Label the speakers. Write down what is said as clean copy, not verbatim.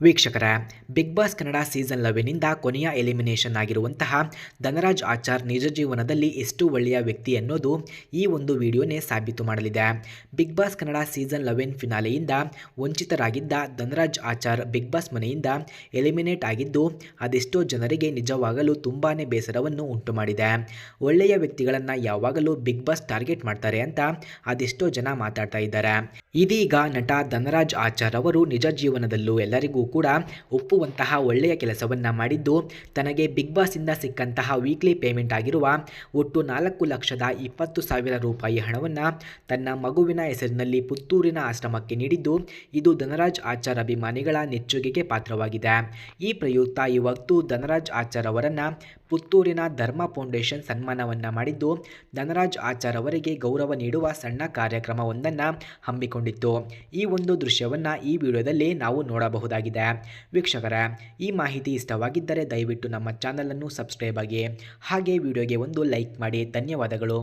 Speaker 1: ವೀಕ್ಷಕರೇ, big Boss Kannada season 11ನಿಂದ ಕೊನೆಯ elimination ಆಗಿರುವಂತಹ ಧನರಾಜ್ ಆಚಾರ್ ನಿಜ ಜೀವನದಲ್ಲಿ ಎಷ್ಟು ಒಳ್ಳೆಯ ವ್ಯಕ್ತಿ ಅನ್ನೋದು ಈ ಒಂದು ವಿಡಿಯೋನೇ ಸಾಬೀತು ಮಾಡಲಿದೆ. ಬಿಗ್ ಬಾಸ್ ಕನ್ನಡ ಸೀಸನ್ 11 ಫಿನಾಲೆಯಿಂದ ವಂಚಿತರಾಗಿದ್ದ ಧನರಾಜ್ ಆಚಾರ್ ಬಿಗ್ ಬಾಸ್ ಮನೆಯಿಂದ ಎಲಿಮಿನೇಟ್ ಆಗಿದ್ದು ಅದೆಷ್ಟೋ ಜನರಿಗೆ ನಿಜವಾಗಲೂ ತುಂಬಾ ಬೇಸರವನ್ನು ಉಂಟು ಮಾಡಿದೆ. ಒಳ್ಳೆಯ ವ್ಯಕ್ತಿಗಳನ್ನು ಯಾವಾಗಲೂ ಬಿಗ್ ಬಾಸ್ ಟಾರ್ಗೆಟ್ ಮಾಡ್ತಾರೆ ಅಂತ ಅದೆಷ್ಟೋ ಜನ ಮಾತಾಡ್ತಾ ಇದ್ದಾರೆ. ಇದೀಗ ನಟ ಧನರಾಜ್ ಆಚಾರ್ ಅವರು ನಿಜ ಜೀವನದಲ್ಲೂ ಎಲ್ಲರಿಗೂ ಕೂಡ ಒಪ್ಪುವಂತಹ ಒಳ್ಳೆಯ ಕೆಲಸವನ್ನ ಮಾಡಿದ್ದು, ತನಗೆ ಬಿಗ್ ಬಾಸ್ ಇಂದ ಸಿಕ್ಕಂತಹ ವೀಕ್ಲಿ ಪೇಮೆಂಟ್ ಆಗಿರುವ ಒಟ್ಟು 4,20,000 ರೂಪಾಯಿ ಹಣವನ್ನು ತನ್ನ ಮಗುವಿನ ಹೆಸರಿನಲ್ಲಿ ಪುತ್ತೂರಿನ ಆಶ್ರಮಕ್ಕೆ ನೀಡಿದ್ದು, ಇದು ಧನರಾಜ್ ಆಚಾರ್ ಅಭಿಮಾನಿಗಳ ನೆಚ್ಚುಗೆಗೆ ಪಾತ್ರವಾಗಿದೆ. ಈ ಪ್ರಯುಕ್ತ ಇವತ್ತು ಧನರಾಜ್ ಆಚಾರ್ ಅವರನ್ನ ಪುತ್ತೂರಿನ ಧರ್ಮ ಫೌಂಡೇಶನ್ ಸನ್ಮಾನವನ್ನ ಮಾಡಿದ್ದು, ಧನರಾಜ್ ಆಚಾರ್ ಅವರಿಗೆ ಗೌರವ ನೀಡುವ ಸಣ್ಣ ಕಾರ್ಯಕ್ರಮವೊಂದನ್ನು ಹಮ್ಮಿಕೊಂಡಿತ್ತು. ಈ ಒಂದು ದೃಶ್ಯವನ್ನ ಈ ವಿಡಿಯೋದಲ್ಲಿ ನಾವು ನೋಡಬಹುದಾಗಿದೆ. ವೀಕ್ಷಕರೇ, ಈ ಮಾಹಿತಿ ಇಷ್ಟವಾಗಿದ್ದರೆ ದಯವಿಟ್ಟು ನಮ್ಮ ಚಾನಲ್ ಅನ್ನು ಸಬ್ಸ್ಕ್ರೈಬ್ ಆಗಿ, ಹಾಗೆ ವಿಡಿಯೋಗೆ ಒಂದು ಲೈಕ್ ಮಾಡಿ. ಧನ್ಯವಾದಗಳು.